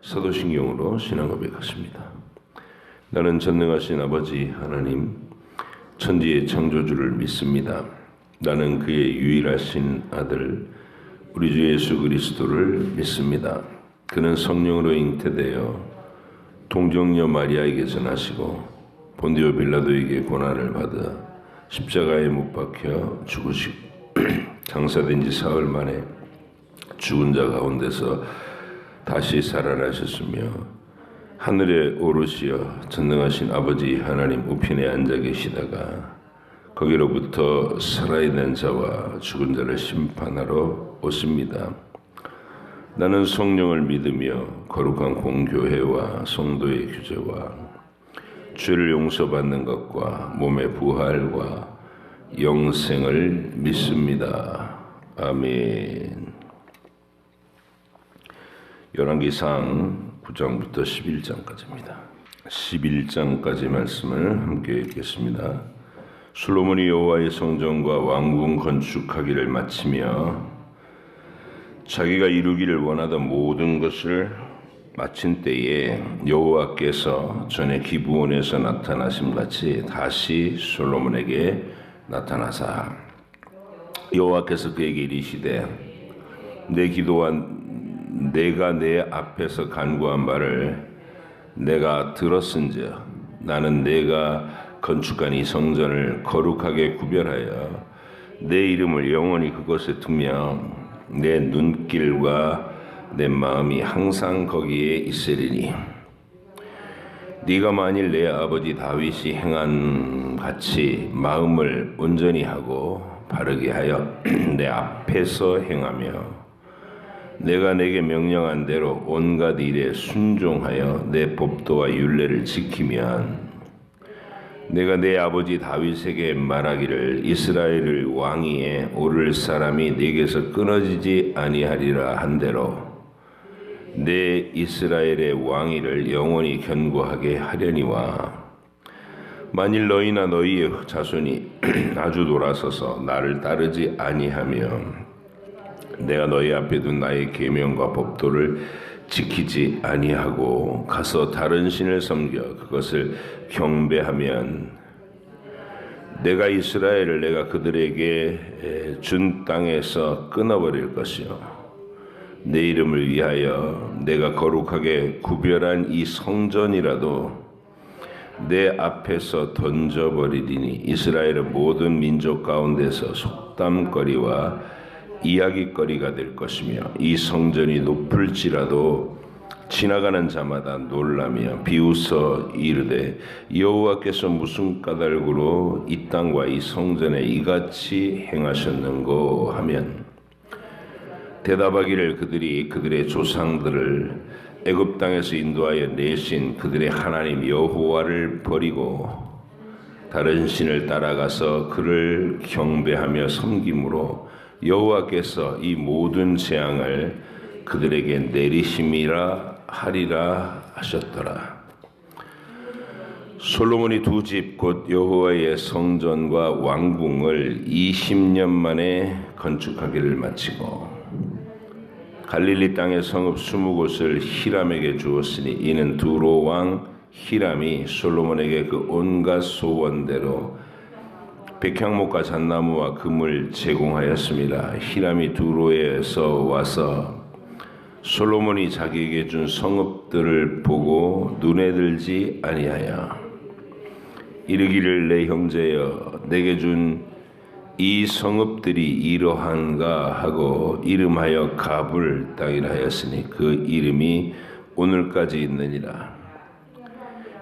사도신경으로 신앙 고백하십니다. 나는 전능하신 아버지 하나님, 천지의 창조주를 믿습니다. 나는 그의 유일하신 아들 우리 주 예수 그리스도를 믿습니다. 그는 성령으로 잉태되어 동정녀 마리아에게서 나시고 본디오 빌라도에게 고난을 받아 십자가에 못 박혀 죽으시고 장사된 지 사흘 만에 죽은 자 가운데서 다시 살아나셨으며 하늘에 오르시어 전능하신 아버지 하나님 우편에 앉아 계시다가 거기로부터 살아있는 자와 죽은 자를 심판하러 오십니다. 나는 성령을 믿으며 거룩한 공교회와 성도의 규제와 죄를 용서받는 것과 몸의 부활과 영생을 믿습니다. 아멘. 열왕기상 9장부터 11장까지입니다. 11장까지 말씀을 함께 읽겠습니다. 솔로몬이 여호와의 성전과 왕궁 건축하기를 마치며 자기가 이루기를 원하던 모든 것을 마친 때에 여호와께서 전에 기브온에서 나타나심같이 다시 솔로몬에게 나타나사 여호와께서 그에게 이르시되 내 기도와 내가 내 앞에서 간구한 말을 내가 들었은즉 나는 내가 건축한 이 성전을 거룩하게 구별하여 내 이름을 영원히 그곳에 두며 내 눈길과 내 마음이 항상 거기에 있으리니 네가 만일 내 아버지 다윗이 행한 같이 마음을 온전히 하고 바르게 하여 내 앞에서 행하며 내가 내게 명령한 대로 온갖 일에 순종하여 내 법도와 율례를 지키면 내가 내 아버지 다윗에게 말하기를 이스라엘을 왕위에 오를 사람이 네게서 끊어지지 아니하리라 한 대로 내 이스라엘의 왕위를 영원히 견고하게 하려니와 만일 너희나 너희의 자손이 아주 돌아서서 나를 따르지 아니하며 내가 너희 앞에 둔 나의 계명과 법도를 지키지 아니하고 가서 다른 신을 섬겨 그것을 경배하면 내가 이스라엘을 내가 그들에게 준 땅에서 끊어버릴 것이요 내 이름을 위하여 내가 거룩하게 구별한 이 성전이라도 내 앞에서 던져버리리니 이스라엘은 모든 민족 가운데서 속담거리와 이야기거리가 될 것이며 이 성전이 높을지라도 지나가는 자마다 놀라며 비웃어 이르되 여호와께서 무슨 까닭으로 이 땅과 이 성전에 이같이 행하셨는고 하면 대답하기를 그들이 그들의 조상들을 애굽 땅에서 인도하여 내신 그들의 하나님 여호와를 버리고 다른 신을 따라가서 그를 경배하며 섬김으로 여호와께서 이 모든 재앙을 그들에게 내리심이라 하리라 하셨더라. 솔로몬이 두 집 곧 여호와의 성전과 왕궁을 20년 만에 건축하기를 마치고 갈릴리 땅의 성읍 20곳을 히람에게 주었으니 이는 두로 왕 히람이 솔로몬에게 그 온갖 소원대로 백향목과 잣나무와 금을 제공하였습니다. 히람이 두로에서 와서 솔로몬이 자기에게 준 성읍들을 보고 눈에 들지 아니하여 이르기를 내 형제여 내게 준 이 성읍들이 이러한가 하고 이름하여 가불 땅이라 하였으니 그 이름이 오늘까지 있느니라.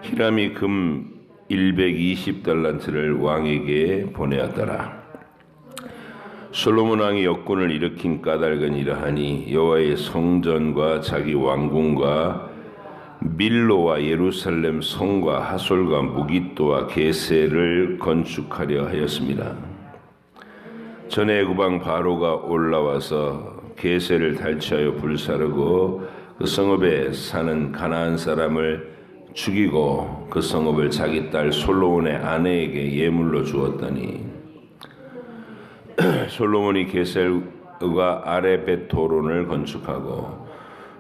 히람이 금 120달란트를 왕에게 보내었더라. 솔로몬 왕이 역군을 일으킨 까닭은 이러하니 여호와의 성전과 자기 왕궁과 밀로와 예루살렘 성과 하솔과 무깃도와 게셀을 건축하려 하였습니다. 전에 애굽왕 바로가 올라와서 게셀을 탈취하여 불사르고 그 성읍에 사는 가나안 사람을 죽이고 그 성읍을 자기 딸 솔로몬의 아내에게 예물로 주었더니 솔로몬이 게셀과 아레벳 도론을 건축하고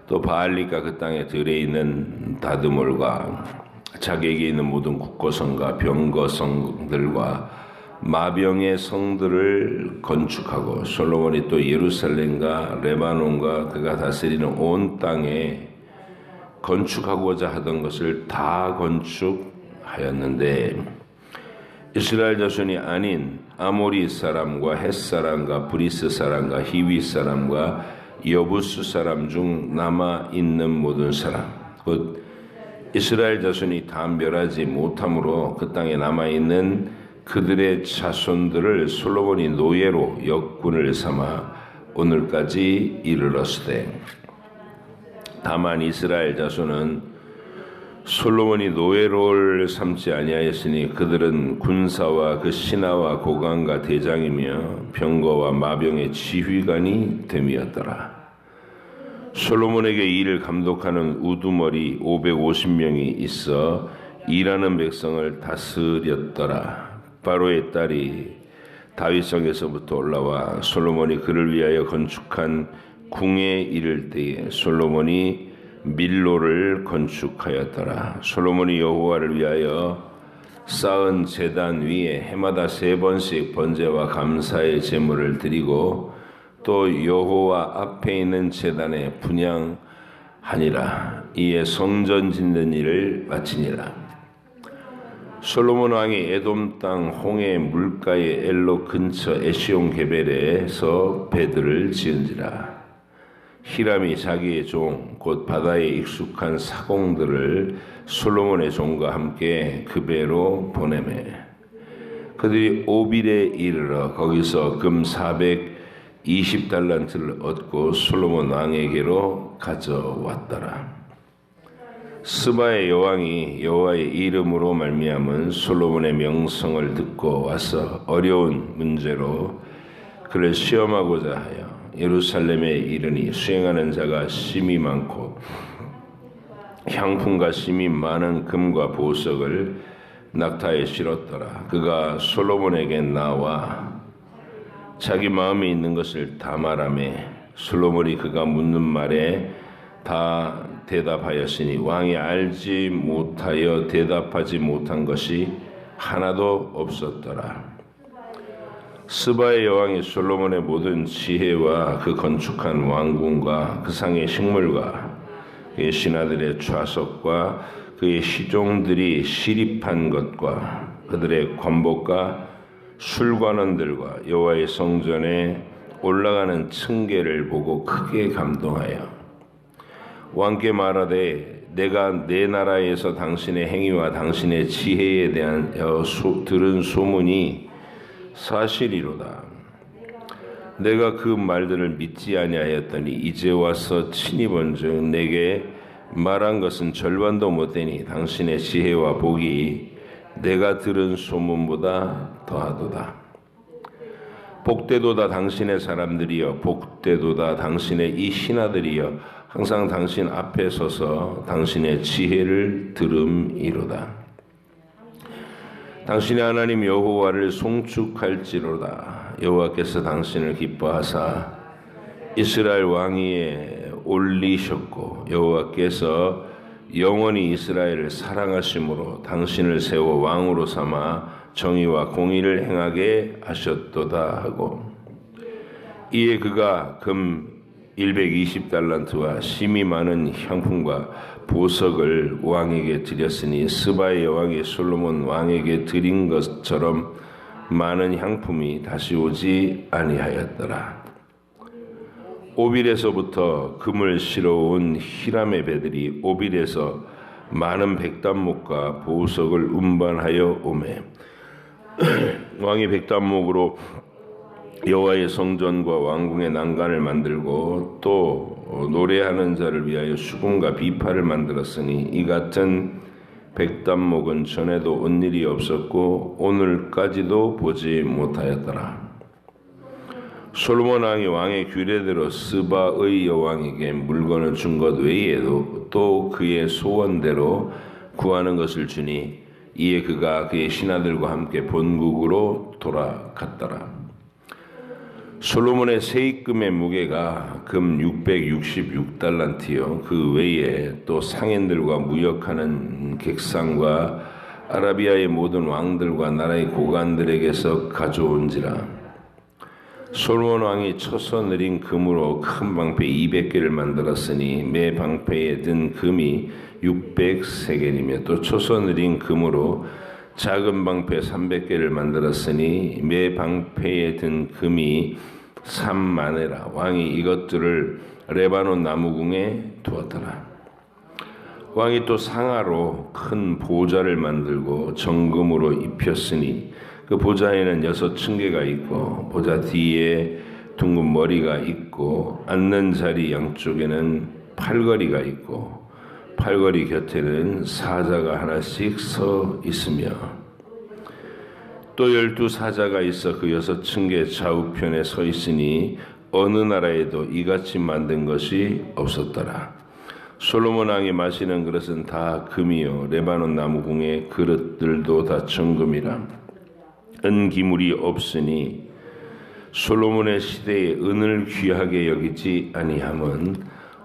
또 바알리가 그 땅에 들에 있는 다드몰과 자기에게 있는 모든 국고성과 병거성들과 마병의 성들을 건축하고 솔로몬이 또 예루살렘과 레바논과 그가 다스리는 온 땅에 건축하고자 하던 것을 다 건축하였는데 이스라엘 자손이 아닌 아모리 사람과 헷 사람과 브리스 사람과 히위 사람과 여부스 사람 중 남아 있는 모든 사람 곧 이스라엘 자손이 다 멸하지 못함으로 그 땅에 남아 있는 그들의 자손들을 솔로몬이 노예로 역군을 삼아 오늘까지 이르렀으되 다만 이스라엘 자손은 솔로몬이 노예로를 삼지 아니하였으니 그들은 군사와 그 신하와 고관과 대장이며 병거와 마병의 지휘관이 됨이었더라. 솔로몬에게 일을 감독하는 우두머리 550명이 있어 일하는 백성을 다스렸더라. 바로의 딸이 다윗성에서부터 올라와 솔로몬이 그를 위하여 건축한 궁에 이를 때에 솔로몬이 밀로를 건축하였더라. 솔로몬이 여호와를 위하여 쌓은 제단 위에 해마다 3번씩 번제와 감사의 제물을 드리고 또 여호와 앞에 있는 제단에 분향하니라. 이에 성전 짓는 일을 마치니라. 솔로몬 왕이 에돔 땅 홍해 물가의 엘로 근처 에시온 게벨에서 배들을 지은지라. 히람이 자기의 종 곧 바다에 익숙한 사공들을 솔로몬의 종과 함께 그 배로 보내매 그들이 오빌에 이르러 거기서 금 420달란트를 얻고 솔로몬 왕에게로 가져왔더라. 스바의 여왕이 여호와의 이름으로 말미암은 솔로몬의 명성을 듣고 와서 어려운 문제로 그를 시험하고자 하여 예루살렘에 이르니 수행하는 자가 심히 많고 향품과 심히 많은 금과 보석을 낙타에 실었더라. 그가 솔로몬에게 나와 자기 마음에 있는 것을 다 말하매 솔로몬이 그가 묻는 말에 다 대답하였으니 왕이 알지 못하여 대답하지 못한 것이 하나도 없었더라. 스바의 여왕이 솔로몬의 모든 지혜와 그 건축한 왕궁과 그 상의 식물과 그의 신하들의 좌석과 그의 시종들이 시립한 것과 그들의 관복과 술관원들과 여호와의 성전에 올라가는 층계를 보고 크게 감동하여 왕께 말하되 내가 내 나라에서 당신의 행위와 당신의 지혜에 대한 들은 소문이 사실이로다. 내가 그 말들을 믿지 아니하였더니 이제 와서 친히 본즉 내게 말한 것은 절반도 못되니 당신의 지혜와 복이 내가 들은 소문보다 더하도다. 복되도다 당신의 사람들이여 복되도다 당신의 이 신하들이여 항상 당신 앞에 서서 당신의 지혜를 들음이로다. 당신의 하나님 여호와를 송축할지로다. 여호와께서 당신을 기뻐하사 이스라엘 왕위에 올리셨고 여호와께서 영원히 이스라엘을 사랑하심으로 당신을 세워 왕으로 삼아 정의와 공의를 행하게 하셨도다 하고 이에 그가 금 120달란트와 심히 많은 향품과 보석을 왕에게 드렸으니 스바의 여왕이 솔로몬 왕에게 드린 것처럼 많은 향품이 다시 오지 아니하였더라. 오빌에서부터 금을 실어온 히람의 배들이 오빌에서 많은 백단목과 보석을 운반하여 오매 왕이 백단목으로 여호와의 성전과 왕궁의 난간을 만들고 또 노래하는 자를 위하여 수금과 비파를 만들었으니 이 같은 백단목은 전에도 온 일이 없었고 오늘까지도 보지 못하였더라. 솔로몬 왕이 왕의 규례대로 스바의 여왕에게 물건을 준 것 외에도 또 그의 소원대로 구하는 것을 주니 이에 그가 그의 신하들과 함께 본국으로 돌아갔더라. 솔로몬의 세입금의 무게가 금 666달란트요. 그 외에 또 상인들과 무역하는 객상과 아라비아의 모든 왕들과 나라의 고관들에게서 가져온지라. 솔로몬 왕이 쳐서 느린 금으로 큰 방패 200개를 만들었으니 매 방패에 든 금이 600세겔이며 또 쳐서 느린 금으로 작은 방패 300개를 만들었으니 매 방패에 든 금이 3만에라. 왕이 이것들을 레바논 나무궁에 두었더라. 왕이 또 상아로 큰 보좌를 만들고 정금으로 입혔으니 그 보좌에는 6층계가 있고 보좌 뒤에 둥근 머리가 있고 앉는 자리 양쪽에는 팔걸이가 있고 팔걸이 곁에는 사자가 하나씩 서 있으며 또 12사자가 있어 그 6층계 좌우편에 서 있으니 어느 나라에도 이같이 만든 것이 없었더라. 솔로몬 왕이 마시는 그릇은 다 금이요 레바논 나무궁의 그릇들도 다 정금이라. 은기물이 없으니 솔로몬의 시대에 은을 귀하게 여기지 아니함은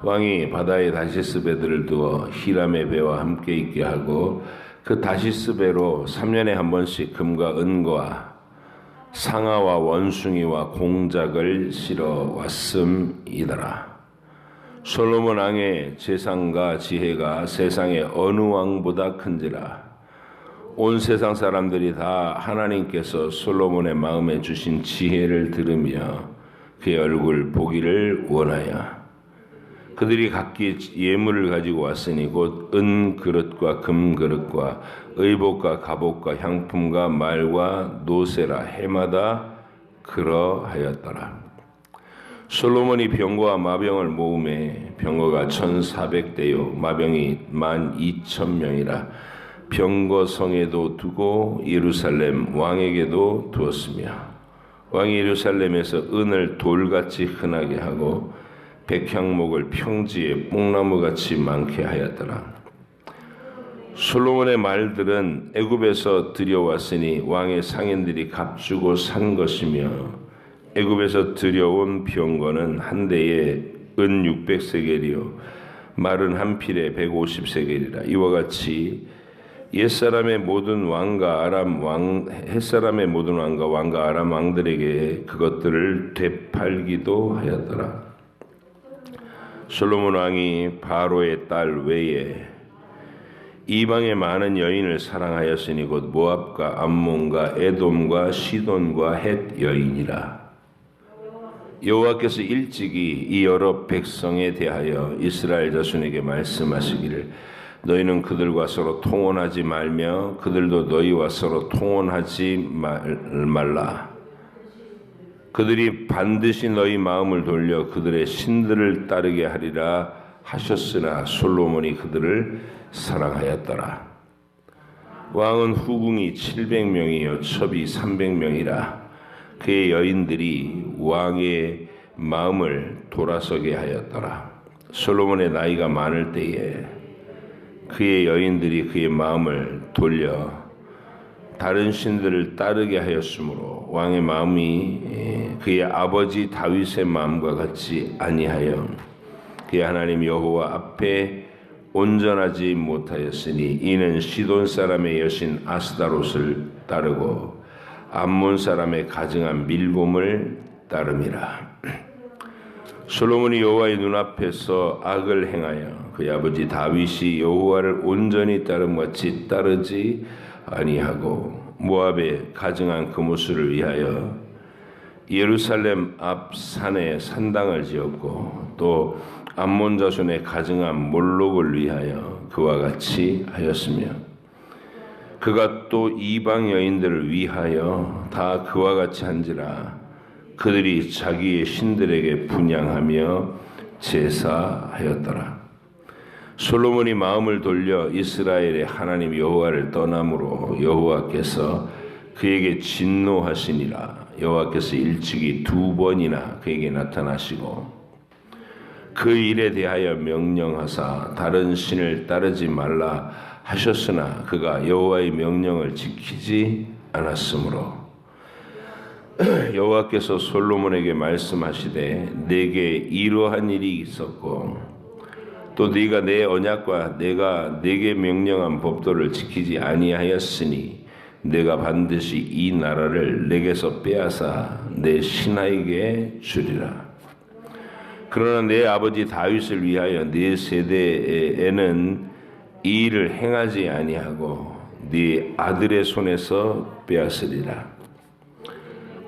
왕이 바다에 다시스 배들을 두어 히람의 배와 함께 있게 하고 그 다시스 배로 3년에 한 번씩 금과 은과 상아와 원숭이와 공작을 실어 왔음이더라. 솔로몬 왕의 재상과 지혜가 세상의 어느 왕보다 큰지라. 온 세상 사람들이 다 하나님께서 솔로몬의 마음에 주신 지혜를 들으며 그의 얼굴 보기를 원하여 그들이 각기 예물을 가지고 왔으니 곧 은 그릇과 금 그릇과 의복과 갑옷과 향품과 말과 노세라 해마다 그러하였더라. 솔로몬이 병거와 마병을 모음에 병거가 1400대요 마병이 12,000명이라. 병거 성에도 두고 예루살렘 왕에게도 두었으며 왕이 예루살렘에서 은을 돌같이 흔하게 하고 백향목을 평지에 뽕나무같이 많게 하였더라. 솔로몬의 말들은 애굽에서 들여왔으니 왕의 상인들이 값주고 산 것이며 애굽에서 들여온 병거는 한 대에 은 600세겔이요 말은 한 필에 150세겔이라. 이와 같이 옛사람의 모든 왕과 햇사람의 모든 왕과 아람 왕들에게 그것들을 되팔기도 하였더라. 솔로몬 왕이 바로의 딸 외에 이방의 많은 여인을 사랑하였으니 곧 모압과 암몬과 에돔과 시돈과 헷 여인이라. 여호와께서 일찍이 이 여러 백성에 대하여 이스라엘 자손에게 말씀하시기를 너희는 그들과 서로 통혼하지 말며 그들도 너희와 서로 통혼하지 말라. 그들이 반드시 너희 마음을 돌려 그들의 신들을 따르게 하리라 하셨으나 솔로몬이 그들을 사랑하였더라. 왕은 후궁이 700명이요 첩이 300명이라. 그의 여인들이 왕의 마음을 돌아서게 하였더라. 솔로몬의 나이가 많을 때에 그의 여인들이 그의 마음을 돌려 다른 신들을 따르게 하였으므로 왕의 마음이 그의 아버지 다윗의 마음과 같이 아니하여 그의 하나님 여호와 앞에 온전하지 못하였으니 이는 시돈 사람의 여신 아스다롯을 따르고 암몬 사람의 가증한 밀곰을 따름이라. 솔로몬이 여호와의 눈앞에서 악을 행하여 그의 아버지 다윗이 여호와를 온전히 따름같이 따르지 아니하고 모압의 가증한 그무스를 위하여 예루살렘 앞 산에 산당을 지었고 또 암몬 자손의 가증한 몰록을 위하여 그와 같이 하였으며 그가 또 이방 여인들을 위하여 다 그와 같이 한지라. 그들이 자기의 신들에게 분향하며 제사하였더라. 솔로몬이 마음을 돌려 이스라엘의 하나님 여호와를 떠남으로 여호와께서 그에게 진노하시니라. 여호와께서 일찍이 2번이나 그에게 나타나시고 그 일에 대하여 명령하사 다른 신을 따르지 말라 하셨으나 그가 여호와의 명령을 지키지 않았으므로 여호와께서 솔로몬에게 말씀하시되 내게 이러한 일이 있었고 또 네가 내 언약과 내가 네게 명령한 법도를 지키지 아니하였으니 내가 반드시 이 나라를 내게서 빼앗아 내 신하에게 주리라. 그러나 내 아버지 다윗을 위하여 네 세대에는 이 일을 행하지 아니하고 네 아들의 손에서 빼앗으리라.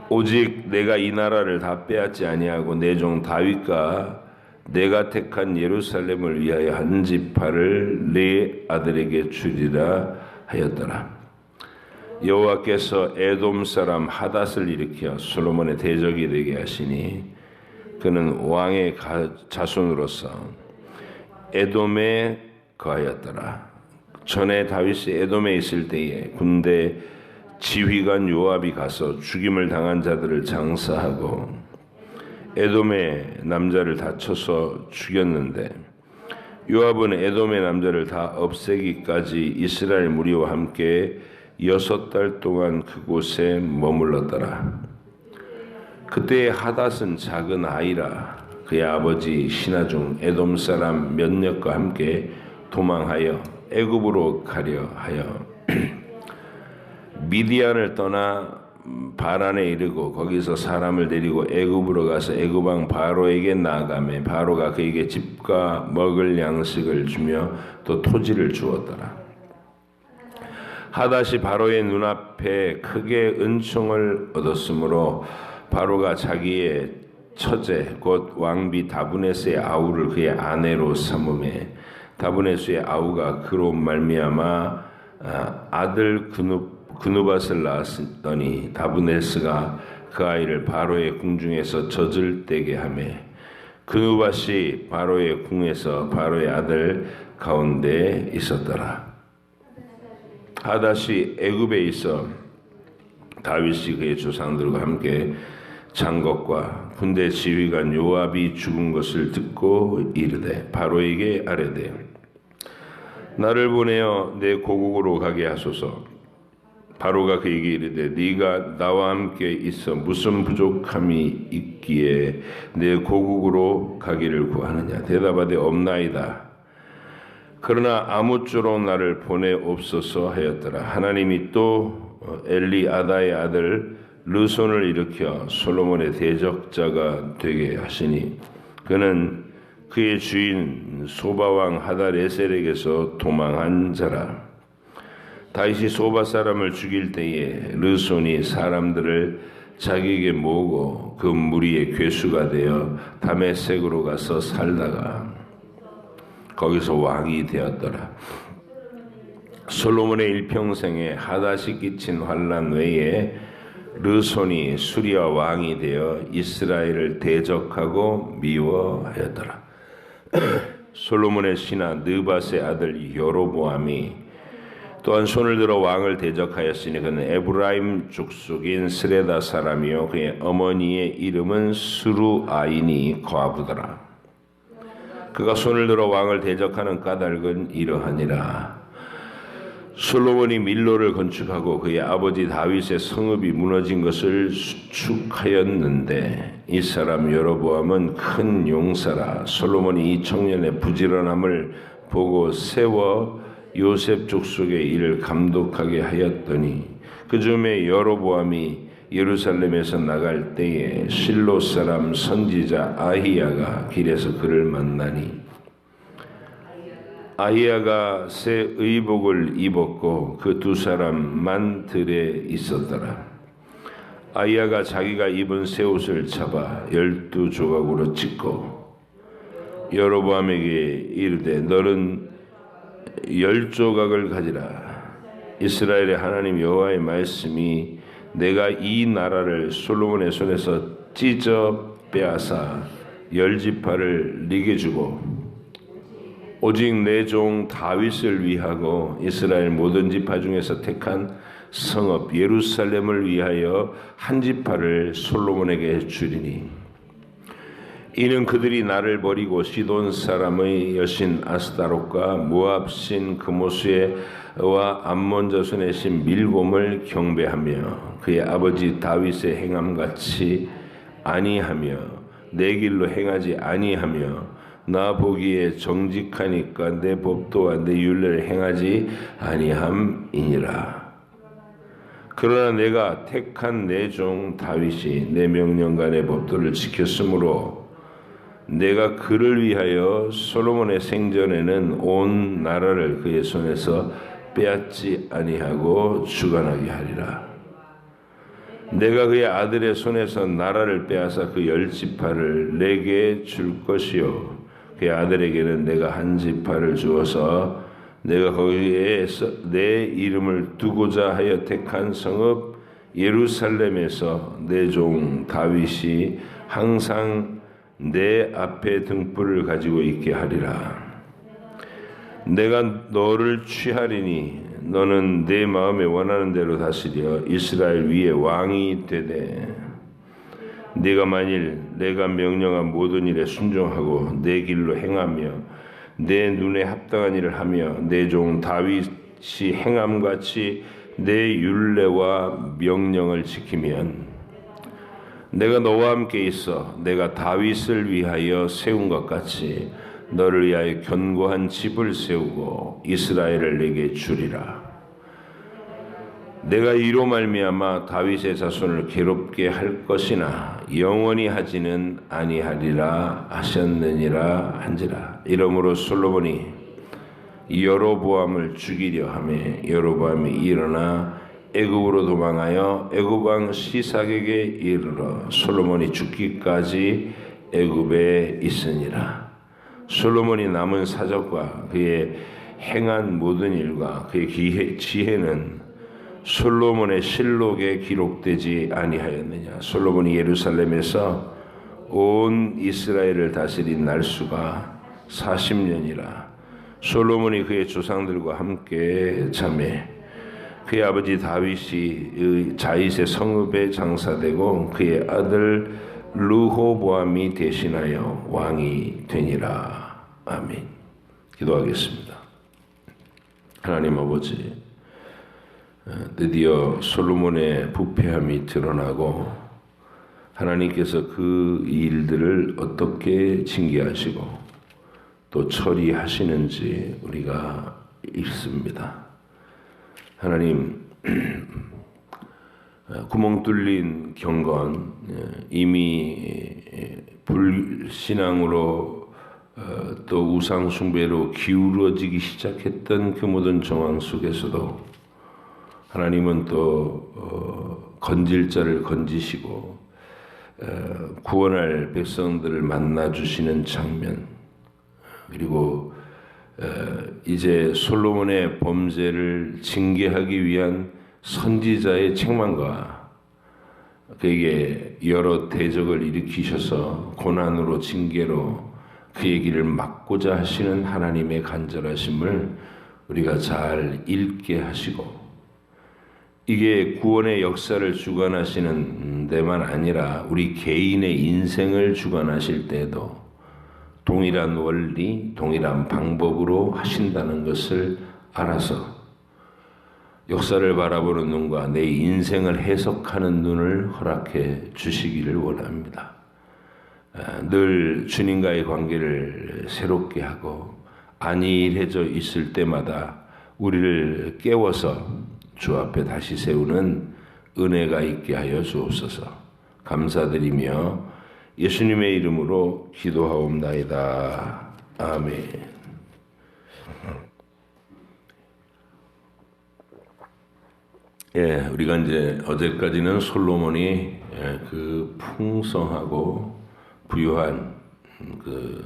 오직 내가 이 나라를 다 빼앗지 아니하고 내 종 다윗과 내가 택한 예루살렘을 위하여 한 지파를 네 아들에게 주리라 하였더라. 여호와께서 에돔 사람 하닷을 일으켜 솔로몬의 대적이 되게 하시니 그는 왕의 자손으로서 에돔에 거하였더라. 전에 다윗이 에돔에 있을 때에 군대 지휘관 요압이 가서 죽임을 당한 자들을 장사하고 에돔의 남자를 다 쳐서 죽였는데 요압은 에돔의 남자를 다 없애기까지 이스라엘 무리와 함께 6달 동안 그곳에 머물렀더라. 그때 하닷은 작은 아이라 그의 아버지 신하 중 에돔 사람 몇몇과 함께 도망하여 애굽으로 가려 하여 미디안을 떠나 바란에 이르고 거기서 사람을 데리고 애굽으로 가서 애굽 왕 바로에게 나아가매 바로가 그에게 집과 먹을 양식을 주며 또 토지를 주었더라. 하닷이 바로의 눈앞에 크게 은총을 얻었으므로 바로가 자기의 처제 곧 왕비 다브네스의 아우를 그의 아내로 삼음에 다브네스의 아우가 그로 말미암아 아들 그누밧을 낳았더니 다브네스가 그 아이를 바로의 궁중에서 젖을 떼게 하매 그누밧이 바로의 궁에서 바로의 아들 가운데 있었더라. 하닷이 애굽에 있어 다윗이 그의 조상들과 함께 장것과 군대 지휘관 요압이 죽은 것을 듣고 이르되 바로에게 아뢰되 나를 보내어 내 고국으로 가게 하소서. 바로가 그에게 이르되 네가 나와 함께 있어 무슨 부족함이 있기에 내 고국으로 가기를 구하느냐. 대답하되 없나이다. 그러나 아무쪼록 나를 보내옵소서 하였더라. 하나님이 또 엘리아다의 아들 르손을 일으켜 솔로몬의 대적자가 되게 하시니 그는 그의 주인 소바왕 하닷에셀에게서 도망한 자라. 다윗이 소바 사람을 죽일 때에 르손이 사람들을 자기에게 모으고 그 무리의 괴수가 되어 다메섹으로 가서 살다가 거기서 왕이 되었더라. 솔로몬의 일평생에 하닷이 끼친 환난 외에 르손이 수리아 왕이 되어 이스라엘을 대적하고 미워하였더라. 솔로몬의 신하 느밧의 아들 여로보암이 또한 손을 들어 왕을 대적하였으니 그는 에브라임 족속인 스레다 사람이요 그의 어머니의 이름은 스루아인이 과부더라. 그가 손을 들어 왕을 대적하는 까닭은 이러하니라. 솔로몬이 밀로를 건축하고 그의 아버지 다윗의 성읍이 무너진 것을 수축하였는데 이 사람 여로보암은 큰 용사라. 솔로몬이 이 청년의 부지런함을 보고 세워 요셉 족속의 일을 감독하게 하였더니 그 즈음에 여로보암이 예루살렘에서 나갈 때에 실로 사람 선지자 아히야가 길에서 그를 만나니 아히야가 새 의복을 입었고 그 두 사람만 들에 있었더라. 아히야가 자기가 입은 새 옷을 잡아 12조각으로 찢고 여로보암에게 이르되 너는 10조각을 가지라. 이스라엘의 하나님 여호와의 말씀이 내가 이 나라를 솔로몬의 손에서 찢어 빼앗아 10지파를 네게 주고 오직 내 종 다윗을 위하고 이스라엘 모든 지파 중에서 택한 성읍 예루살렘을 위하여 한 지파를 솔로몬에게 주리니 이는 그들이 나를 버리고 시돈 사람의 여신 아스타롯과 모압 신 그모스와 암몬 자손의 신 밀곰을 경배하며 그의 아버지 다윗의 행함같이 아니하며 내 길로 행하지 아니하며 나 보기에 정직하니까 내 법도와 내 율례를 행하지 아니함이니라. 그러나 내가 택한 내 종 다윗이 내 명령과 내 법도를 지켰으므로 내가 그를 위하여 솔로몬의 생전에는 온 나라를 그의 손에서 빼앗지 아니하고 주관하게 하리라. 내가 그의 아들의 손에서 나라를 빼앗아 그 10지파를 내게 줄 것이요 그의 아들에게는 내가 한 지파를 주어서 내가 거기에서 내 이름을 두고자 하여 택한 성읍 예루살렘에서 내 종 다윗이 항상 내 앞에 등불을 가지고 있게 하리라. 내가 너를 취하리니 너는 내 마음에 원하는 대로 다스려 이스라엘 위에 왕이 되되 네가 만일 내가 명령한 모든 일에 순종하고 내 길로 행하며 내 눈에 합당한 일을 하며 내 종 다윗이 행함같이 내 율례와 명령을 지키면 내가 너와 함께 있어 내가 다윗을 위하여 세운 것 같이 너를 위하여 견고한 집을 세우고 이스라엘을 내게 주리라. 내가 이로 말미암아 다윗의 자손을 괴롭게 할 것이나 영원히 하지는 아니하리라 하셨느니라 한지라. 이러므로 솔로몬이 여로보암을 죽이려 하매 여로보암이 일어나 애굽으로 도망하여 애굽 왕 시삭에게 이르러 솔로몬이 죽기까지 애굽에 있으니라. 솔로몬이 남은 사적과 그의 행한 모든 일과 그의 지혜는 솔로몬의 실록에 기록되지 아니하였느냐. 솔로몬이 예루살렘에서 온 이스라엘을 다스린 날수가 40년이라. 솔로몬이 그의 조상들과 함께 자매 그의 아버지 다윗이 자윗의 성읍에 장사되고 그의 아들 르호보암이 대신하여 왕이 되니라. 아멘. 기도하겠습니다. 하나님 아버지, 드디어 솔로몬의 부패함이 드러나고 하나님께서 그 일들을 어떻게 징계하시고 또 처리하시는지 우리가 읽습니다. 하나님, 구멍 뚫린 경건, 이미 불신앙으로 또 우상 숭배로 기울어지기 시작했던 그 모든 정황 속에서도 하나님은 또 건질 자를 건지시고 구원할 백성들을 만나주시는 장면, 그리고 이제 솔로몬의 범죄를 징계하기 위한 선지자의 책망과 그에게 여러 대적을 일으키셔서 고난으로 징계로 그의 길을 막고자 하시는 하나님의 간절하심을 우리가 잘 읽게 하시고, 이게 구원의 역사를 주관하시는 데만 아니라 우리 개인의 인생을 주관하실 때에도 동일한 원리, 동일한 방법으로 하신다는 것을 알아서 역사를 바라보는 눈과 내 인생을 해석하는 눈을 허락해 주시기를 원합니다. 늘 주님과의 관계를 새롭게 하고 안일해져 있을 때마다 우리를 깨워서 주 앞에 다시 세우는 은혜가 있게 하여 주옵소서. 감사드리며 예수님의 이름으로 기도하옵나이다. 아멘. 우리가 이제 어제까지는 솔로몬이 그 풍성하고 부유한 그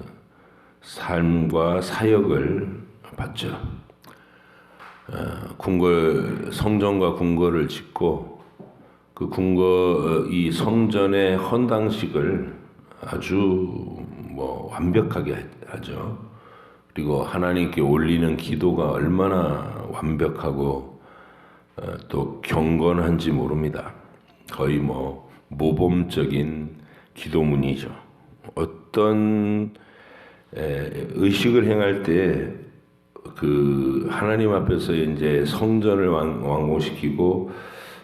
삶과 사역을 봤죠. 성전과 궁궐을 짓고 그 이 성전의 헌당식을 아주 완벽하게 하죠. 그리고 하나님께 올리는 기도가 얼마나 완벽하고 또 경건한지 모릅니다. 거의 모범적인 기도문이죠. 어떤 의식을 행할 때 그 하나님 앞에서 이제 성전을 완공시키고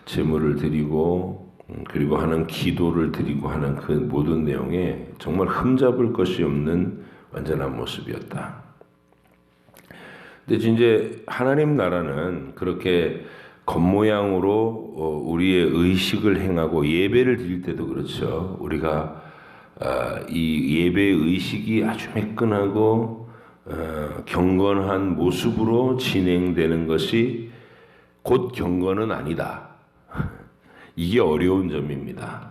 제물을 드리고 그리고 하는 기도를 드리고 하는 그 모든 내용에 정말 흠잡을 것이 없는 완전한 모습이었다. 근데 이제 하나님 나라는 그렇게 겉모양으로 우리의 의식을 행하고 예배를 드릴 때도 그렇죠. 우리가 이 예배의 의식이 아주 매끈하고 경건한 모습으로 진행되는 것이 곧 경건은 아니다. 이게 어려운 점입니다.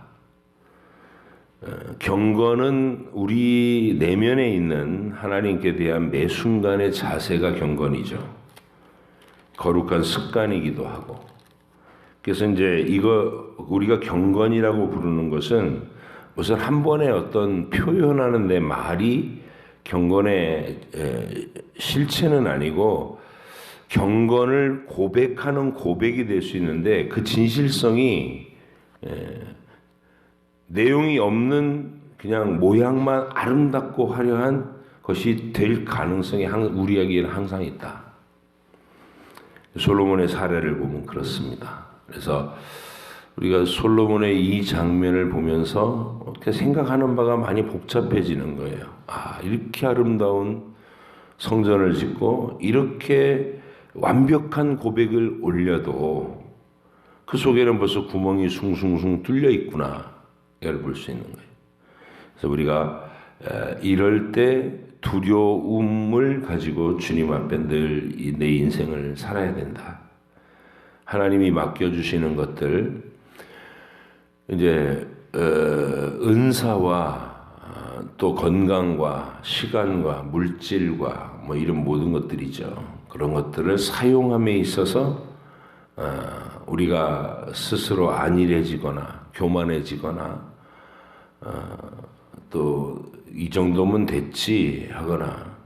경건은 우리 내면에 있는 하나님께 대한 매 순간의 자세가 경건이죠. 거룩한 습관이기도 하고. 그래서 이제 이거 우리가 경건이라고 부르는 것은 우선 한 번에 어떤 표현하는 내 말이 경건의 실체는 아니고 경건을 고백하는 고백이 될 수 있는데 그 진실성이 내용이 없는 그냥 모양만 아름답고 화려한 것이 될 가능성이 우리에게는 항상 있다. 솔로몬의 사례를 보면 그렇습니다. 그래서 우리가 솔로몬의 이 장면을 보면서 생각하는 바가 많이 복잡해지는 거예요. 이렇게 아름다운 성전을 짓고 이렇게 완벽한 고백을 올려도 그 속에는 벌써 구멍이 숭숭숭 뚫려 있구나. 이걸 볼 수 있는 거예요. 그래서 우리가 이럴 때 두려움을 가지고 주님 앞에 늘 내 인생을 살아야 된다. 하나님이 맡겨주시는 것들, 이제 은사와 또 건강과 시간과 물질과 뭐 이런 모든 것들이죠. 그런 것들을 사용함에 있어서 우리가 스스로 안일해지거나 교만해지거나 또 이 정도면 됐지 하거나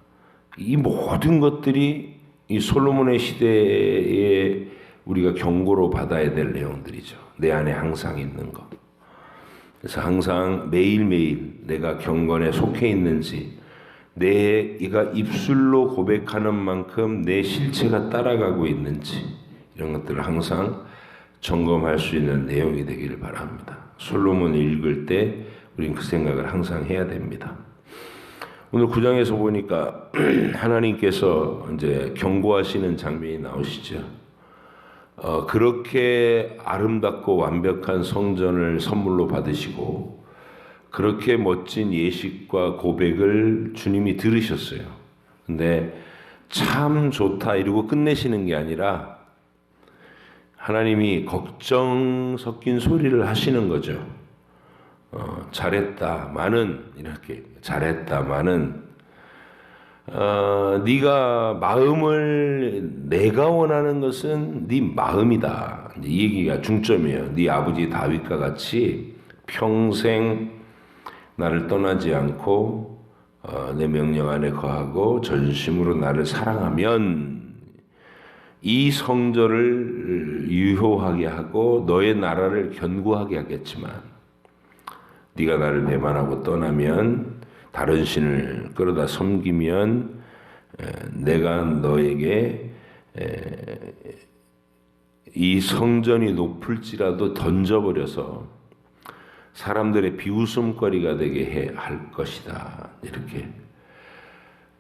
이 모든 것들이 이 솔로몬의 시대에 우리가 경고로 받아야 될 내용들이죠. 내 안에 항상 있는 것. 그래서 항상 매일매일 내가 경건에 속해 있는지 내가 입술로 고백하는 만큼 내 실체가 따라가고 있는지 이런 것들을 항상 점검할 수 있는 내용이 되기를 바랍니다. 솔로몬을 읽을 때 우리는 그 생각을 항상 해야 됩니다. 오늘 9장에서 보니까 하나님께서 이제 경고하시는 장면이 나오시죠. 그렇게 아름답고 완벽한 성전을 선물로 받으시고 그렇게 멋진 예식과 고백을 주님이 들으셨어요. 근데 참 좋다 이러고 끝내시는 게 아니라 하나님이 걱정 섞인 소리를 하시는 거죠. 잘했다마는 이렇게 잘했다마는 네가 마음을 내가 원하는 것은 네 마음이다. 이 얘기가 중점이에요. 네 아버지 다윗과 같이 평생 나를 떠나지 않고 내 명령 안에 거하고 전심으로 나를 사랑하면 이 성전을 유효하게 하고 너의 나라를 견고하게 하겠지만 네가 나를 배반하고 떠나면 다른 신을 끌어다 섬기면 내가 너에게 이 성전이 높을지라도 던져버려서 사람들의 비웃음거리가 되게 할 것이다. 이렇게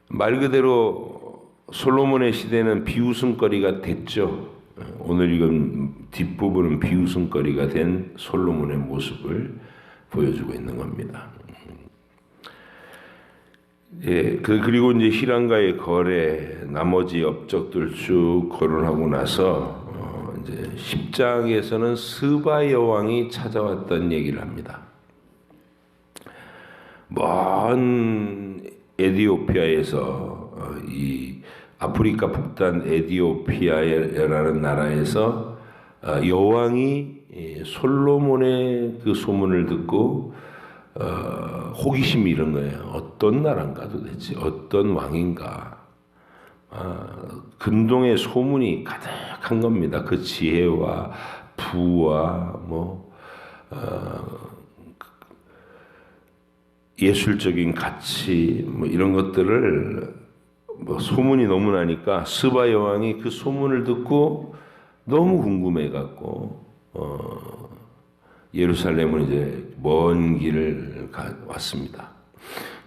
말 그대로 솔로몬의 시대는 비웃음거리가 됐죠. 오늘 이건 뒷부분은 비웃음거리가 된 솔로몬의 모습을 보여주고 있는 겁니다. 그리고 이제 히람과의 거래, 나머지 업적들 쭉 거론하고 나서 이제 10장에서는 스바 여왕이 찾아왔던 얘기를 합니다. 먼 에티오피아에서 이 아프리카 북단 에티오피아라는 나라에서 여왕이 솔로몬의 그 소문을 듣고 호기심이 이런 거예요. 어떤 나라인가 도대체 어떤 왕인가. 근동의 소문이 가득한 겁니다. 그 지혜와 부와 예술적인 가치 이런 것들을 소문이 너무 나니까 스바 여왕이 그 소문을 듣고 너무 궁금해 갖고 예루살렘은 이제 먼 길을 왔습니다.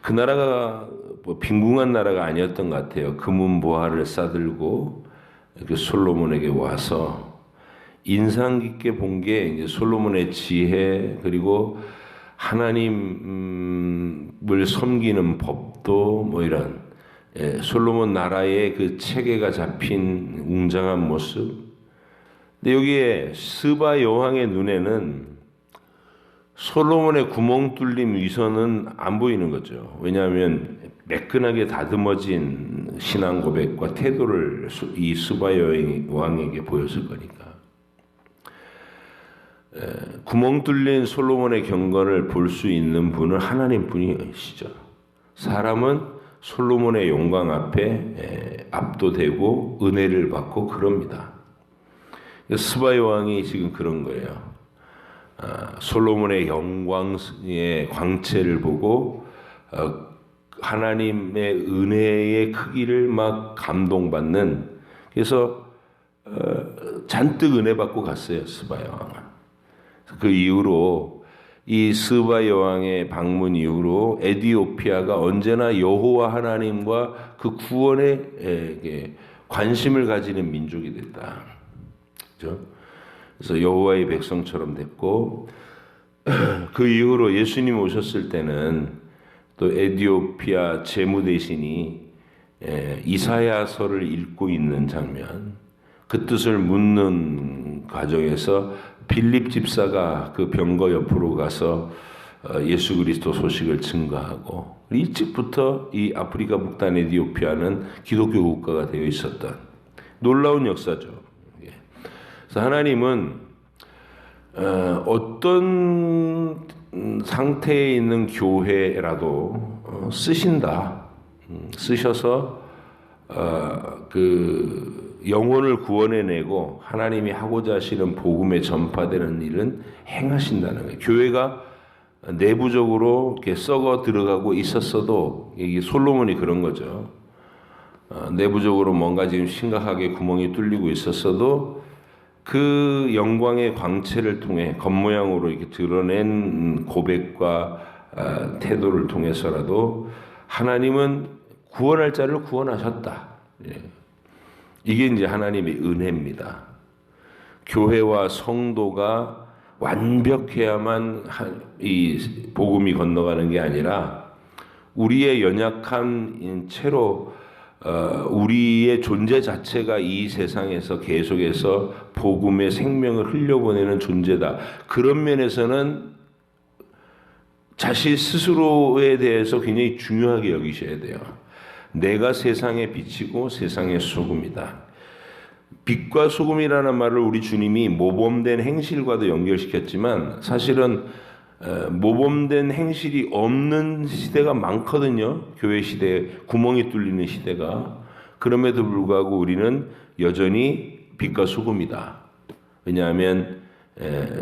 그 나라가 뭐 빈궁한 나라가 아니었던 것 같아요. 금은보화를 싸들고 이렇게 솔로몬에게 와서 인상 깊게 본 게 이제 솔로몬의 지혜, 그리고 하나님을 섬기는 법도 뭐 이런 솔로몬 나라의 그 체계가 잡힌 웅장한 모습. 근데 여기에 스바 여왕의 눈에는 솔로몬의 구멍 뚫린 위선은 안 보이는 거죠. 왜냐하면 매끈하게 다듬어진 신앙 고백과 태도를 이 스바 여왕에게 보였을 거니까. 구멍 뚫린 솔로몬의 경건을 볼 수 있는 분은 하나님뿐이시죠. 사람은 솔로몬의 영광 앞에 압도되고 은혜를 받고 그럽니다. 스바 여왕이 지금 그런 거예요. 솔로몬의 영광의 광채를 보고 하나님의 은혜의 크기를 막 감동받는, 그래서 잔뜩 은혜 받고 갔어요, 스바 여왕은. 그 이후로 이 스바 여왕의 방문 이후로 에티오피아가 언제나 여호와 하나님과 그 구원에 관심을 가지는 민족이 됐다. 그렇죠? 그래서 여호와의 백성처럼 됐고, 그 이후로 예수님 오셨을 때는 또 에티오피아 재무대신이 이사야서를 읽고 있는 장면, 그 뜻을 묻는 과정에서 빌립 집사가 그 병거 옆으로 가서 예수 그리스도 소식을 증거하고, 일찍부터 이 아프리카 북단 에티오피아는 기독교 국가가 되어 있었던 놀라운 역사죠. 그래서 하나님은 어떤 상태에 있는 교회라도 쓰신다. 쓰셔서 그 영혼을 구원해내고 하나님이 하고자 하시는 복음에 전파되는 일은 행하신다는 거예요. 교회가 내부적으로 이렇게 썩어 들어가고 있었어도, 이게 솔로몬이 그런 거죠. 내부적으로 뭔가 지금 심각하게 구멍이 뚫리고 있었어도 그 영광의 광채를 통해 겉모양으로 이렇게 드러낸 고백과 태도를 통해서라도 하나님은 구원할 자를 구원하셨다. 이게 이제 하나님의 은혜입니다. 교회와 성도가 완벽해야만 이 복음이 건너가는 게 아니라 우리의 연약한 채로 우리의 존재 자체가 이 세상에서 계속해서 복음의 생명을 흘려보내는 존재다. 그런 면에서는 자신 스스로에 대해서 굉장히 중요하게 여기셔야 돼요. 내가 세상의 빛이고 세상의 소금이다. 빛과 소금이라는 말을 우리 주님이 모범된 행실과도 연결시켰지만 사실은 모범된 행실이 없는 시대가 많거든요. 교회 시대에 구멍이 뚫리는 시대가. 그럼에도 불구하고 우리는 여전히 빛과 소금이다. 왜냐하면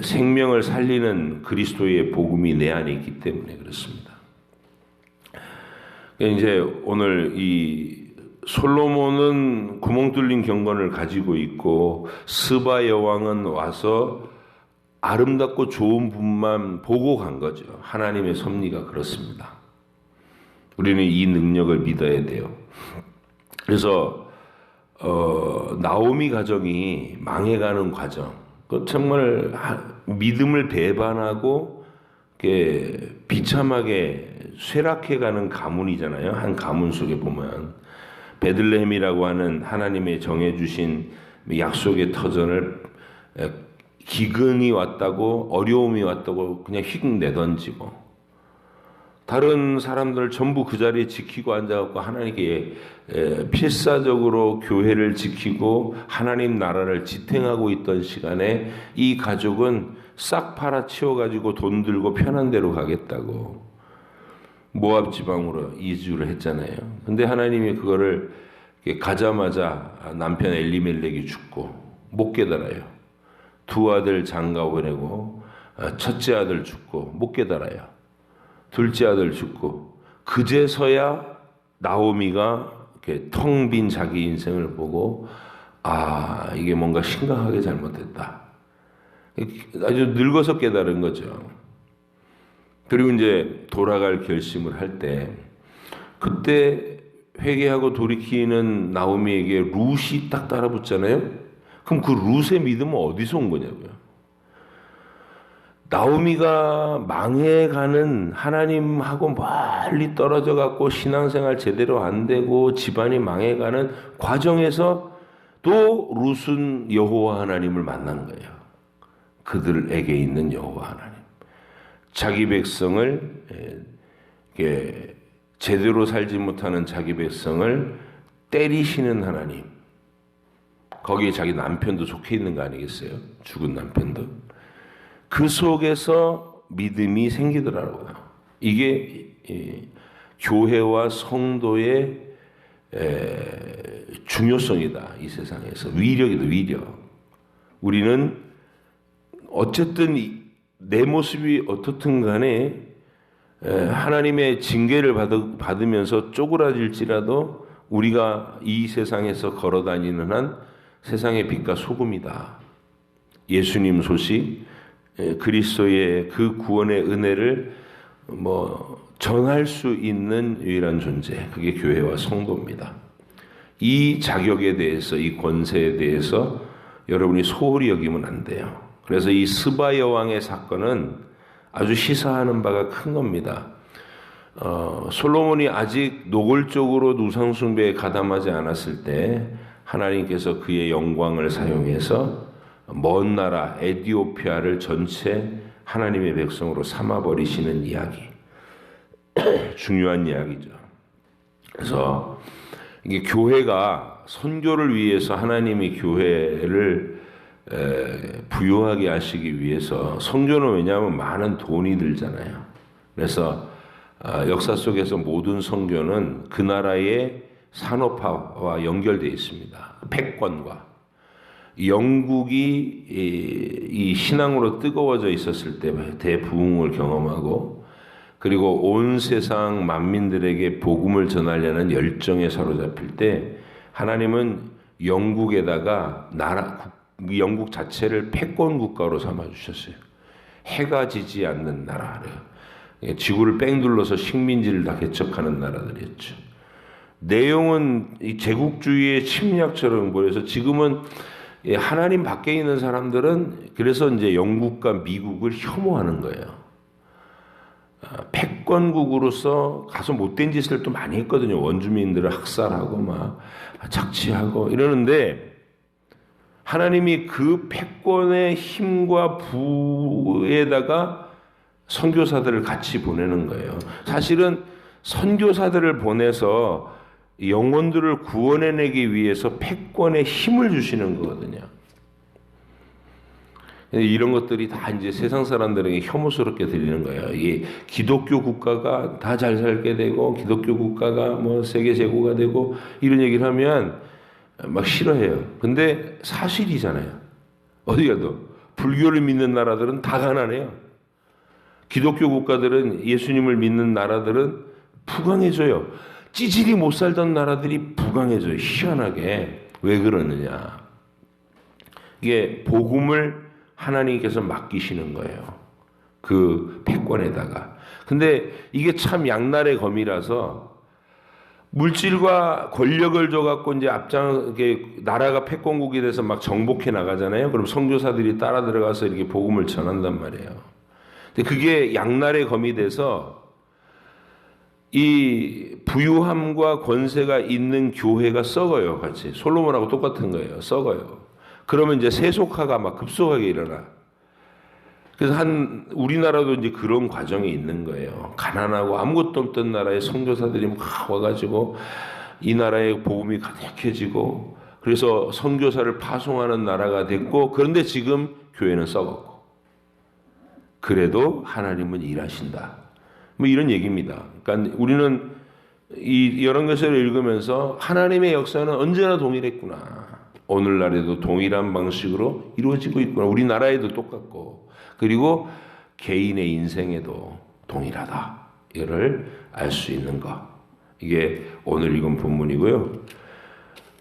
생명을 살리는 그리스도의 복음이 내 안에 있기 때문에 그렇습니다. 이제 오늘 이 솔로몬은 구멍 뚫린 경건을 가지고 있고 스바 여왕은 와서 아름답고 좋은 분만 보고 간 거죠. 하나님의 섭리가 그렇습니다. 우리는 이 능력을 믿어야 돼요. 그래서 나오미 가정이 망해가는 과정, 정말 믿음을 배반하고 비참하게 쇠락해가는 가문이잖아요. 한 가문 속에 보면 베들레헴이라고 하는 하나님의 정해주신 약속의 터전을 기근이 왔다고, 어려움이 왔다고 그냥 휙 내던지고, 다른 사람들 전부 그 자리에 지키고 앉아갖고 하나님께 필사적으로 교회를 지키고 하나님 나라를 지탱하고 있던 시간에 이 가족은 싹 팔아치워가지고 돈 들고 편한 데로 가겠다고 모압 지방으로 이주를 했잖아요. 근데 하나님이 그거를 가자마자 남편 엘리멜렉이 죽고 못 깨달아요. 두 아들 장가 보내고 첫째 아들 죽고 못 깨달아요. 둘째 아들 죽고 그제서야 나오미가 텅 빈 자기 인생을 보고 이게 뭔가 심각하게 잘못됐다. 아주 늙어서 깨달은 거죠. 그리고 이제 돌아갈 결심을 할 때 그때 회개하고 돌이키는 나오미에게 룻이 딱 따라붙잖아요. 그럼 그 룻의 믿음은 어디서 온 거냐고요. 나오미가 망해가는, 하나님하고 멀리 떨어져 갖고 신앙생활 제대로 안 되고 집안이 망해가는 과정에서 또 룻은 여호와 하나님을 만난 거예요. 그들에게 있는 여호와 하나님. 자기 백성을 제대로 살지 못하는 자기 백성을 때리시는 하나님. 거기에 자기 남편도 속해 있는 거 아니겠어요? 죽은 남편도. 그 속에서 믿음이 생기더라고요. 이게 교회와 성도의 중요성이다. 이 세상에서. 위력이다. 위력. 우리는 어쨌든 내 모습이 어떻든 간에 하나님의 징계를 받으면서 쪼그라질지라도 우리가 이 세상에서 걸어다니는 한 세상의 빛과 소금이다. 예수님 소식, 그리스도의 그 구원의 은혜를 전할 수 있는 유일한 존재, 그게 교회와 성도입니다. 이 자격에 대해서, 이 권세에 대해서 여러분이 소홀히 여기면 안 돼요. 그래서 이 스바 여왕의 사건은 아주 시사하는 바가 큰 겁니다. 솔로몬이 아직 노골적으로 우상 숭배에 가담하지 않았을 때 하나님께서 그의 영광을 사용해서 먼 나라 에티오피아를 전체 하나님의 백성으로 삼아버리시는 이야기. 중요한 이야기죠. 그래서 이게 교회가 선교를 위해서 하나님이 교회를 부유하게 하시기 위해서, 선교는 왜냐하면 많은 돈이 들잖아요. 그래서 역사 속에서 모든 선교는 그 나라의 산업화와 연결되어 있습니다. 패권과. 영국이 이 신앙으로 뜨거워져 있었을 때 대부흥을 경험하고, 그리고 온 세상 만민들에게 복음을 전하려는 열정에 사로잡힐 때 하나님은 영국에다가 영국 자체를 패권 국가로 삼아 주셨어요. 해가 지지 않는 나라를, 지구를 뺑 둘러서 식민지를 다 개척하는 나라들이었죠. 내용은 이 제국주의의 침략처럼 보여서 지금은 하나님 밖에 있는 사람들은 그래서 이제 영국과 미국을 혐오하는 거예요. 패권국으로서 가서 못된 짓을 또 많이 했거든요. 원주민들을 학살하고 막 착취하고 이러는데, 하나님이 그 패권의 힘과 부에다가 선교사들을 같이 보내는 거예요. 사실은 선교사들을 보내서 영혼들을 구원해내기 위해서 패권에 힘을 주시는 거거든요. 이런 것들이 다 이제 세상 사람들에게 혐오스럽게 들리는 거예요. 이 기독교 국가가 다 잘 살게 되고, 기독교 국가가 세계 제고가 되고, 이런 얘기를 하면 막 싫어해요. 근데 사실이잖아요. 어디 가도 불교를 믿는 나라들은 다 가난해요. 기독교 국가들은, 예수님을 믿는 나라들은 부강해져요. 찌질이 못 살던 나라들이 부강해져요. 희한하게. 왜 그러느냐. 이게 복음을 하나님께서 맡기시는 거예요. 그 패권에다가. 근데 이게 참 양날의 검이라서, 물질과 권력을 줘갖고 이제 나라가 패권국이 돼서 막 정복해 나가잖아요. 그럼 선교사들이 따라 들어가서 이렇게 복음을 전한단 말이에요. 근데 그게 양날의 검이 돼서 이 부유함과 권세가 있는 교회가 썩어요. 같이 솔로몬하고 똑같은 거예요. 썩어요. 그러면 이제 세속화가 막 급속하게 일어나. 그래서 우리나라도 이제 그런 과정이 있는 거예요. 가난하고 아무것도 없던 나라에 선교사들이 막 와가지고 이 나라의 복음이 가득해지고, 그래서 선교사를 파송하는 나라가 됐고, 그런데 지금 교회는 썩었고, 그래도 하나님은 일하신다. 이런 얘기입니다. 그러니까 우리는 이 열왕기서를 읽으면서 하나님의 역사는 언제나 동일했구나. 오늘날에도 동일한 방식으로 이루어지고 있구나. 우리나라에도 똑같고, 그리고 개인의 인생에도 동일하다. 이를 알 수 있는 것. 이게 오늘 읽은 본문이고요.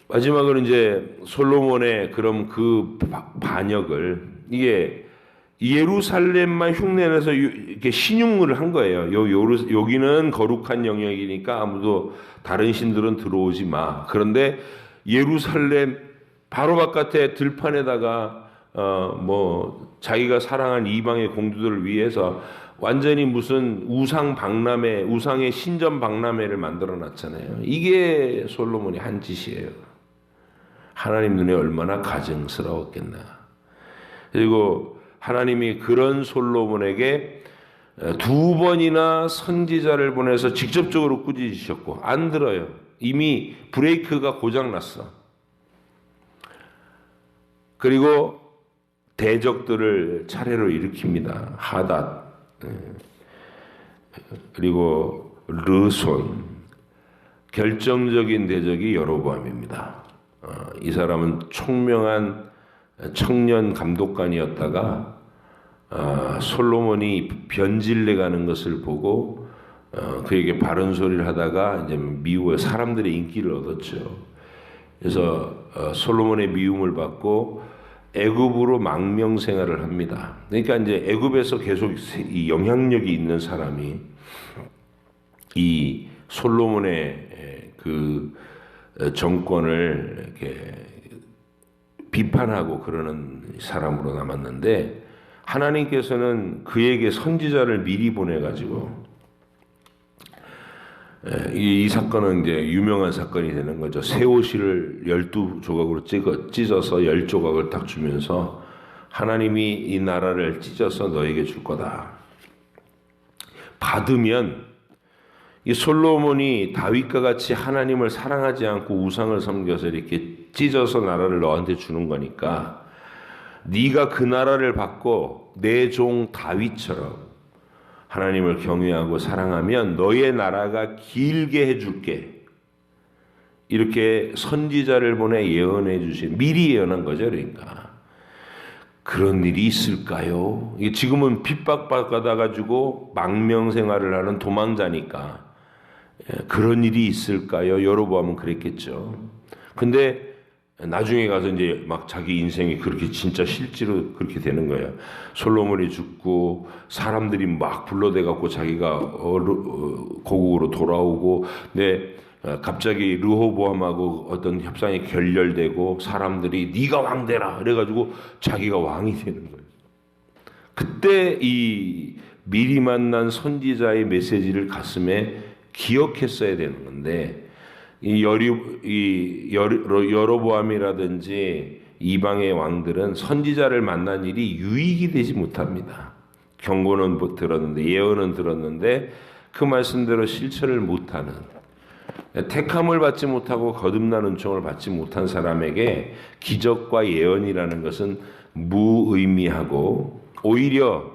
마지막으로 이제 솔로몬의 그럼 그 반역을, 이게 예루살렘만 흉내내서 이렇게 신용을 한 거예요. 여기는 거룩한 영역이니까 아무도 다른 신들은 들어오지 마. 그런데 예루살렘 바로 바깥에 들판에다가 자기가 사랑한 이방의 공주들을 위해서 완전히 무슨 우상의 신전 박람회를 만들어 놨잖아요. 이게 솔로몬이 한 짓이에요. 하나님 눈에 얼마나 가증스러웠겠나. 그리고 하나님이 그런 솔로몬에게 2번이나 선지자를 보내서 직접적으로 꾸짖으셨고 안 들어요. 이미 브레이크가 고장났어. 그리고 대적들을 차례로 일으킵니다. 하닷, 그리고 르손. 결정적인 대적이 여로보암입니다. 이 사람은 총명한 청년 감독관이었다가 솔로몬이 변질내 가는 것을 보고 그에게 바른 소리를 하다가 이제 미우에 사람들의 인기를 얻었죠. 그래서 솔로몬의 미움을 받고 애굽으로 망명 생활을 합니다. 그러니까 이제 애굽에서 계속 이 영향력이 있는 사람이 이 솔로몬의 그 정권을 이렇게 비판하고 그러는 사람으로 남았는데 하나님께서는 그에게 선지자를 미리 보내가지고 이 사건은 이제 유명한 사건이 되는 거죠. 새 옷을 12조각으로 찢어서 10조각을 딱 주면서 하나님이 이 나라를 찢어서 너에게 줄 거다. 받으면 이 솔로몬이 다윗과 같이 하나님을 사랑하지 않고 우상을 섬겨서 이렇게 찢어서 나라를 너한테 주는 거니까 네가 그 나라를 받고 내 종 다윗처럼 하나님을 경외하고 사랑하면 너의 나라가 길게 해줄게. 이렇게 선지자를 보내 예언해 주신, 미리 예언한 거죠. 그러니까 그런 일이 있을까요? 지금은 핍박받아가지고 망명 생활을 하는 도망자니까 그런 일이 있을까요? 여로보암은 그랬겠죠. 근데 나중에 가서 이제 막 자기 인생이 그렇게 진짜 실제로 그렇게 되는 거예요. 솔로몬이 죽고 사람들이 막 불러대갖고 자기가 고국으로 돌아오고, 갑자기 르호보암하고 어떤 협상이 결렬되고 사람들이 네가 왕되라 그래가지고 자기가 왕이 되는 거예요. 그때 이 미리 만난 선지자의 메시지를 가슴에 기억했어야 되는 건데 이 여로보암이라든지 이방의 왕들은 선지자를 만난 일이 유익이 되지 못합니다. 경고는 들었는데, 예언은 들었는데 그 말씀대로 실천을 못하는, 택함을 받지 못하고 거듭난 은총을 받지 못한 사람에게 기적과 예언이라는 것은 무의미하고, 오히려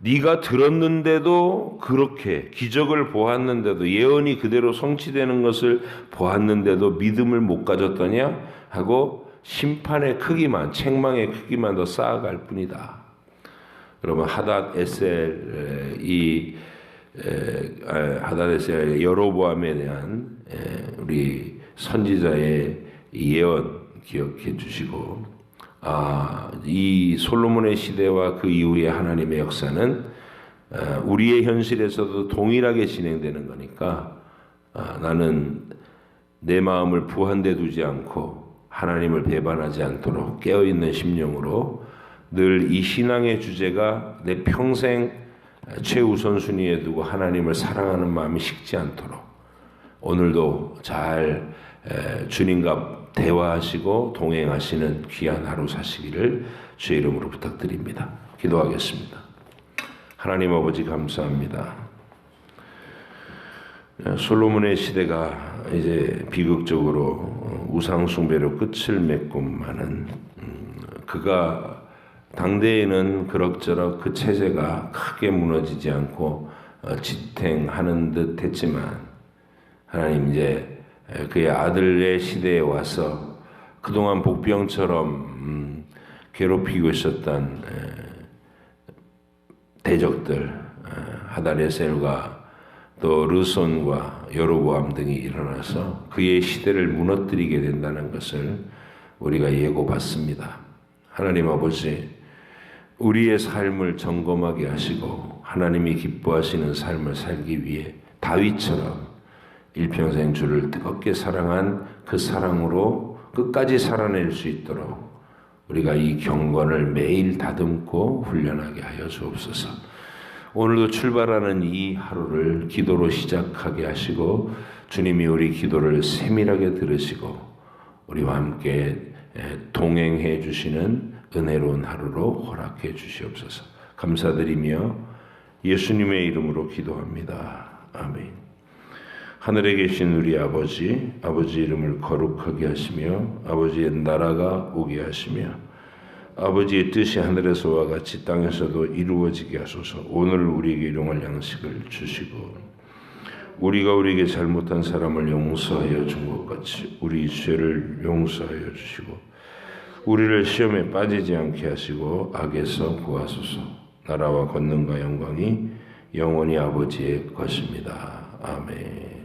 네가 들었는데도 그렇게 기적을 보았는데도 예언이 그대로 성취되는 것을 보았는데도 믿음을 못 가졌더냐 하고 심판의 크기만, 책망의 크기만 더 쌓아갈 뿐이다. 여러분, 하닷에셀 여로보암에 대한 우리 선지자의 예언 기억해 주시고, 이 솔로몬의 시대와 그 이후의 하나님의 역사는 우리의 현실에서도 동일하게 진행되는 거니까 나는 내 마음을 부한데 두지 않고 하나님을 배반하지 않도록 깨어있는 심령으로 늘 이 신앙의 주제가 내 평생 최우선순위에 두고 하나님을 사랑하는 마음이 식지 않도록 오늘도 잘 주님과 대화하시고 동행하시는 귀한 하루 사시기를 주의 이름으로 부탁드립니다. 기도하겠습니다. 하나님 아버지 감사합니다. 솔로몬의 시대가 이제 비극적으로 우상 숭배로 끝을 맺고만은 그가 당대에는 그럭저럭 그 체제가 크게 무너지지 않고 지탱하는 듯 했지만 하나님 이제 그의 아들의 시대에 와서 그동안 복병처럼 괴롭히고 있었던 대적들 하닷에셀과 또 르손과 여로보암 등이 일어나서 그의 시대를 무너뜨리게 된다는 것을 우리가 예고받습니다. 하나님 아버지, 우리의 삶을 점검하게 하시고 하나님이 기뻐하시는 삶을 살기 위해 다윗처럼 일평생 주를 뜨겁게 사랑한 그 사랑으로 끝까지 살아낼 수 있도록 우리가 이 경건을 매일 다듬고 훈련하게 하여 주옵소서. 오늘도 출발하는 이 하루를 기도로 시작하게 하시고 주님이 우리 기도를 세밀하게 들으시고 우리와 함께 동행해 주시는 은혜로운 하루로 허락해 주시옵소서. 감사드리며 예수님의 이름으로 기도합니다. 아멘. 하늘에 계신 우리 아버지, 아버지 이름을 거룩하게 하시며 아버지의 나라가 오게 하시며 아버지의 뜻이 하늘에서와 같이 땅에서도 이루어지게 하소서. 오늘 우리에게 일용할 양식을 주시고 우리가 우리에게 잘못한 사람을 용서하여 준 것 같이 우리 죄를 용서하여 주시고 우리를 시험에 빠지지 않게 하시고 악에서 구하소서. 나라와 권능과 영광이 영원히 아버지의 것입니다. 아멘.